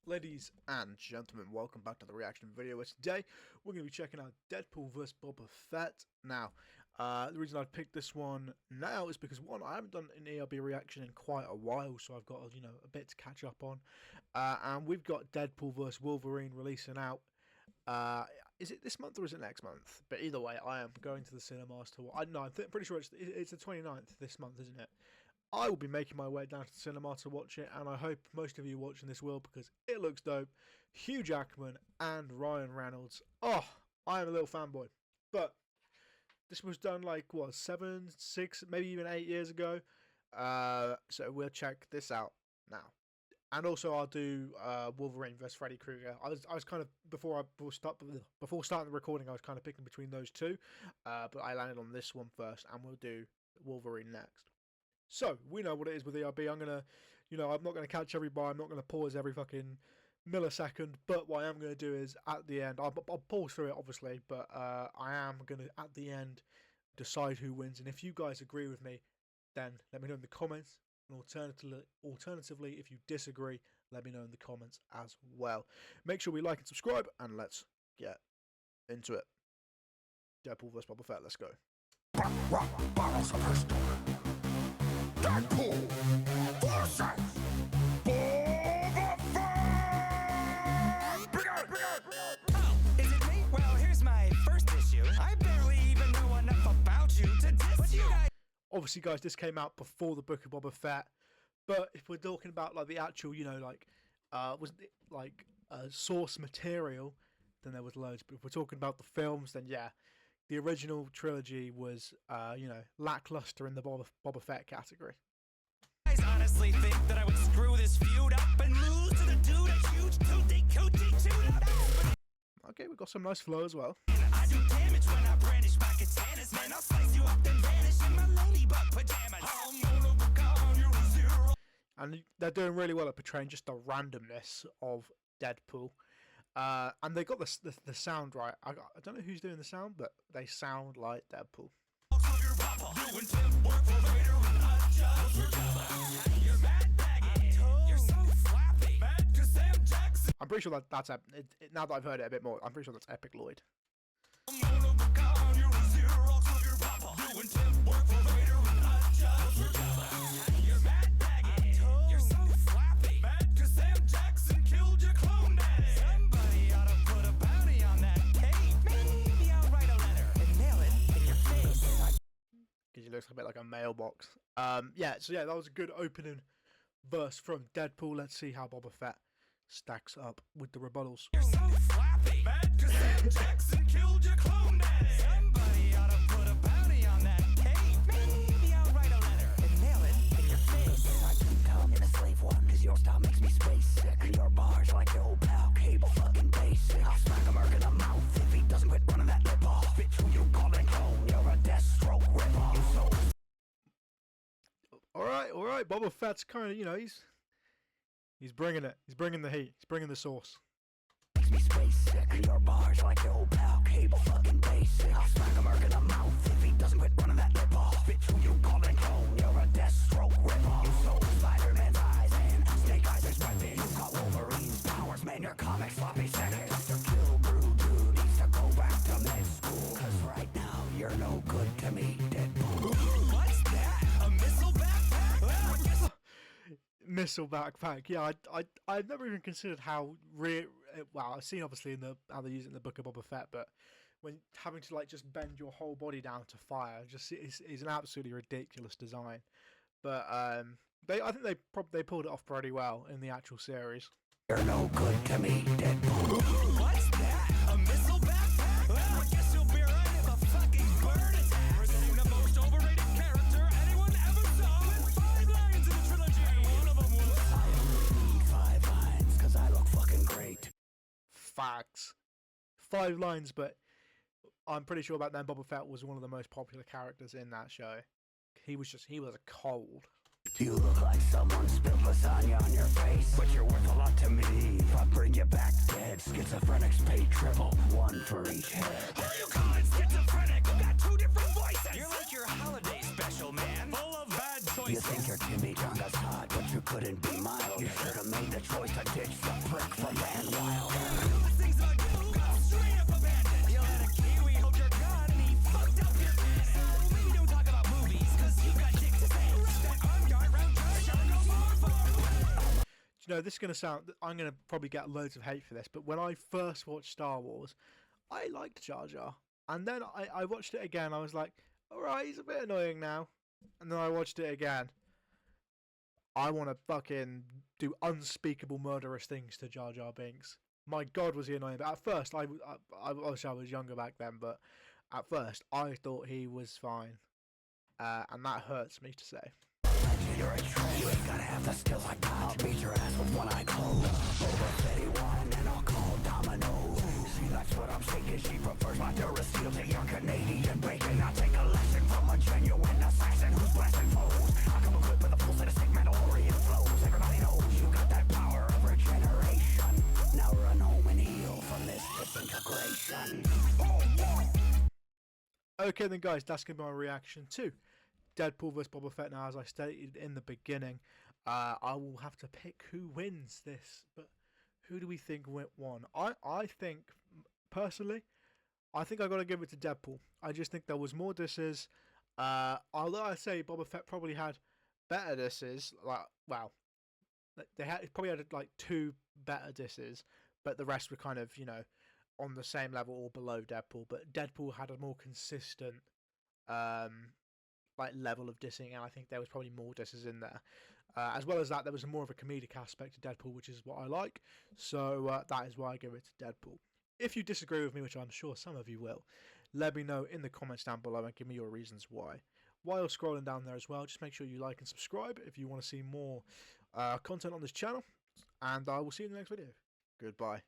Ladies and gentlemen, welcome back to the reaction video. Where today we're going to be checking out Deadpool vs Boba Fett. Now, the reason I picked this one now is because one, I haven't done an ERB reaction in quite a while, so I've got a bit to catch up on. And we've got Deadpool vs Wolverine releasing out. Is it this month or is it next month? But either way, I am going to the cinemas to watch. I'm pretty sure it's the 29th this month, isn't it? I will be making my way down to the cinema to watch it, and I hope most of you watching this will, because it looks dope. Hugh Jackman and Ryan Reynolds. Oh, I am a little fanboy. But this was done like, what, 7, 6, maybe even 8 years ago. So we'll check this out now. And also I'll do Wolverine vs Freddy Krueger. I was kind of, before starting the recording, I was kind of picking between those two. But I landed on this one first, and we'll do Wolverine next. So, we know what it is with ERB. I'm going to, I'm not going to catch every bar. I'm not going to pause every fucking millisecond. But what I am going to do is, at the end, I'll pause through it, obviously. But I am going to, at the end, decide who wins. And if you guys agree with me, then let me know in the comments. And alternatively, if you disagree, let me know in the comments as well. Make sure we like and subscribe. And let's get into it. Deadpool vs Boba Fett. Let's go. Deadpool vs Boba Fett! Oh, is it me? Well, here's my first issue. I barely even know enough about you to diss you. Obviously, guys, this came out before the Book of Boba Fett. But if we're talking about like the actual, was it like source material, then there was loads. But if we're talking about the films, then yeah. The original trilogy was, lackluster in the Boba Fett category. You guys honestly think that I would screw this feud up and lose to the dude that's huge, cootie chewed up? Okay, we've got some nice flow as well. I do damage when I brandish my katanas, man. I'll slice you up then vanish in my ladybug pajamas. And they're doing really well at portraying just the randomness of Deadpool. And they got the sound right. I don't know who's doing the sound, but they sound like Deadpool. I'm pretty sure that's now that I've heard it a bit more, I'm pretty sure that's Epic Lloyd. It looks a bit like a mailbox. So that was a good opening verse from Deadpool. Let's see how Boba Fett stacks up with the rebuttals. You're so flappy, mad 'cause Sam Jackson killed your clone daddy. Somebody ought to put a bounty on that tape. Maybe I'll write a letter and mail it in your face. I can come in a slave one 'cause your style makes me space sick. And your bars like your old pal, cable fucking basic. I'll smack a merc in the mouth if he doesn't quit running that lip off. Bitch, who you calling clone? You're a Deathstroke ripoff. All right. Boba Fett's kind of, he's bringing it. He's bringing the heat. He's bringing the sauce. Makes me space sick. And your bars like your old pal, cable fucking basic. I'll smack a merc in the mouth if he doesn't quit running that lip off. Bitch, who you calling clone? You're a Deathstroke ripoff. You stole Spider-Man's eyes and Snake Eyes is weapon. You got Wolverine's powers, man. Your comic sloppy second. Dr. Kill Brew dude needs to go back to med school. 'Cause right now you're no good to me, Deadpool. What's that? A missile backpack? Missile backpack. Yeah, I've never even considered how well, I've seen obviously how they use it in the Book of Boba Fett, but when having to just bend your whole body down to fire, is an absolutely ridiculous design. But I think they pulled it off pretty well in the actual series. You're no good to me, Deadpool. What's that? A missile backpack? Well, I guess you'll be right if a fucking bird attack. Presenting the most overrated character anyone ever saw with 5 lines in the trilogy. And one of them was I only need 5 lines 'cause I look fucking great. Facts. 5 lines, but I'm pretty sure back then Boba Fett was one of the most popular characters in that show. He was a cold. You look like someone spilled lasagna on your face, but you're worth a lot to me. If I bring you back dead, schizophrenics pay triple, 1 for each head. Who are you calling schizophrenic? You got 2 different voices. You're like your holiday special, man. Full of bad choices. You think you're Timmy Jonga's hot, but you couldn't be mild. You should have made the choice to ditch the prick for Van Wild. You know, this is going to sound, I'm going to probably get loads of hate for this, but when I first watched Star Wars, I liked Jar Jar. And then I watched it again, I was like, alright, he's a bit annoying now. And then I watched it again. I want to fucking do unspeakable murderous things to Jar Jar Binks. My god, was he annoying. But at first, obviously I was younger back then, but at first, I thought he was fine. And that hurts me to say. You're a trend. You ain't gotta have the skills like that. I'll beat your ass with one eye closed. Boba Fett wine and I'll call domino. She likes what I'm shaking. She prefers my Duracell to your Canadian bacon. I take a lesson from a genuine assassin who's blasting foes. I come equipped with a full set of sick Mandalorian flows. Everybody knows you got that power of regeneration. Now run home and heal from this disintegration. Okay then guys, that's going to be my reaction to Deadpool vs Boba Fett. Now, as I stated in the beginning, I will have to pick who wins this, but who do we think won? I think, personally, I think I got to give it to Deadpool. I just think there was more disses. Although I say Boba Fett probably had better disses, like, wow, probably had like 2 better disses, but the rest were kind of, you know, on the same level or below Deadpool. But Deadpool had a more consistent like level of dissing, and I think there was probably more disses in there. As well as that, there was more of a comedic aspect to Deadpool, which is what I like. So that is why I give it to Deadpool. If you disagree with me, which I'm sure some of you will, let me know in the comments down below and give me your reasons why. While scrolling down there as well, just make sure you like and subscribe if you want to see more content on this channel, and I will see you in the next video. Goodbye.